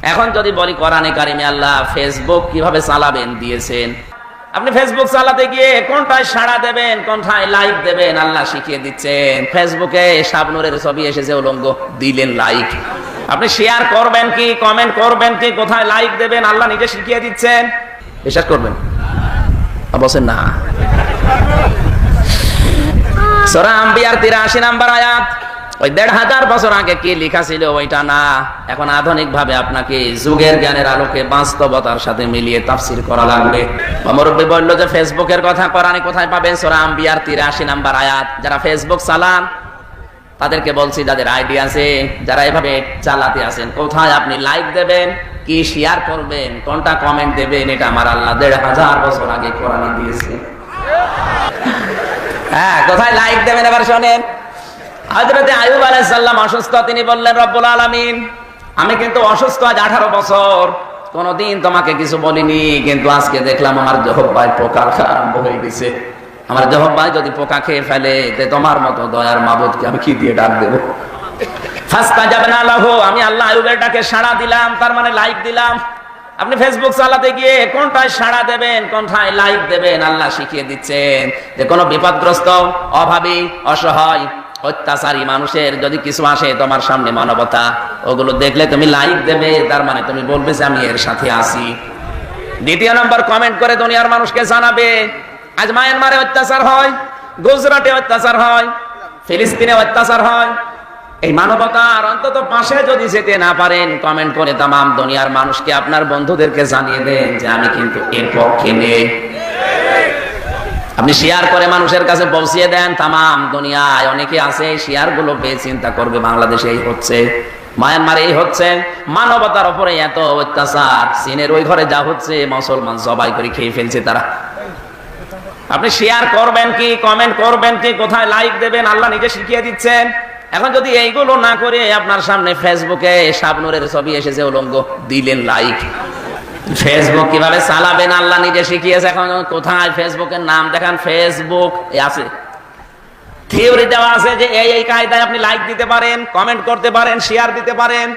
এখন যদি বলি কোরআনে কারিমে আল্লাহ ফেসবুক কিভাবে চালাবেন দিয়েছেন, আপনি ফেসবুক চালাতে গিয়ে কোনটায় সাড়া দেবেন, কোনটায় লাইক দেবেন আল্লাহ শিখিয়ে দিচ্ছেন। ফেসবুকে শাবনূরের ছবি এসেছে উলঙ্গ, দিলেন লাইক। আপনি শেয়ার করবেন কি, কমেন্ট করবেন কি, কোথায় লাইক দেবেন আল্লাহ নিজে শিখিয়ে দিচ্ছেন। বিশ্বাস করবেন? বলছেন না। সূরা আম্বিয়ার 83 নম্বর আয়াত। ওই 1500 বছর আগে কি লেখা ছিল ওইটা না, এখন আধুনিক ভাবে আপনাকে যুগের জ্ঞানের আলোকে বাস্তবতার সাথে মিলিয়ে তাফসীর করা লাগবে। মুরব্বি বলল যে ফেসবুকের কথা কোরআনে কোথায় পাবেন? সূরা আম্বিয়ার 83 নম্বর আয়াত। যারা ফেসবুক চালান তাদেরকে বলছি, যাদের আইডিয়া আছে, যারা এভাবে চালাতে আছেন, কোথায় আপনি লাইক দেবেন, কি শেয়ার করবেন, কোনটা কমেন্ট দেবেন, এটা আমার আল্লাহ 1500 বছর আগে কোরআনে দিয়েছে। হ্যাঁ, কোথায় লাইক দেবেন এবার শোনেন। হযরত আইয়ুব আলাইহিস সালাম অসুস্থ, তিনি বললেন রব্বুল আলামিন আমি কিন্তু অসুস্থ আজ 18 বছর, কোনদিন তোমাকে কিছু বলিনি, কিন্তু আজকে দেখলাম আমার জহব্বায় পোকা আরম্ভ হয়ে গেছে। আমার জহব্বায় যদি পোকা খেয়ে ফেলে তে তোমার মতো দয়ার মাবুদকে আমি কি দিয়ে ডাক দেব? ফাস্তাজাবনা লাহু, আমি আল্লাহ আইয়ুবের ডাকে সাড়া দিলাম, তার মানে লাইক দিলাম। আপনি ফেসবুক চালাতে গিয়ে কোনটায় সাড়া দেবেন, কোনটায় লাইক দেবেন আল্লাহ শিখিয়ে দিচ্ছেন। যে কোনো বিপদগ্রস্ত, অভাবী, অসহায়, অত্যাচারী মানুষের যদি কিছু আসে তোমার সামনে মানবতা, ওগুলো দেখলে তুমি লাইক দেবে, তার মানে তুমি বলবে যে আমি এর সাথে আছি। দ্বিতীয় নম্বর, কমেন্ট করে দুনিয়ার মানুষকে জানাবে আজ মায়ানমারে অত্যাচার হয়, গুজরাটে অত্যাচার হয়, ফিলিস্তিনে অত্যাচার হয়। এই মানবতার অন্তত পাশে যদি যেতে না পারেন, কমেন্ট করে তামাম দুনিয়ার মানুষকে, আপনার বন্ধুদেরকে জানিয়ে দেন যে আমি কিন্তু এর পক্ষে নেই। আপনি শেয়ার করে মানুষের কাছে পৌঁছিয়ে দেন, তামাম দুনিয়ায় অনেকে আছে শেয়ার গুলো পেয়ে চিন্তা করবে বাংলাদেশে এই হচ্ছে, মায়ানমারে এই হচ্ছে, মানবতার উপরে এত অত্যাচার, চীনের ওই ঘরে যা হচ্ছে, মুসলমান জবাই করে খেয়ে ফেলছে তারা। আপনি শেয়ার করবেন কি, কমেন্ট করবেন কি, কোথায় লাইক দেবেন আল্লাহ নিজে শিখিয়ে দিচ্ছেন। এখন যদি এইগুলো না করে আপনার সামনে ফেসবুকে শাবনূরের ছবি এসেছে উলঙ্গ, দিলেন লাইক। ফেসবুক কিভাবে চালাবেন আল্লাহ নিজে শিখিয়েছে। এখন কোথায় ফেসবুকের নাম দেখান, ফেসবুক আছে, থিওরি দেওয়া আছে যে এই কায়দায় আপনি লাইক দিতে পারেন, কমেন্ট করতে পারেন, শেয়ার দিতে পারেন।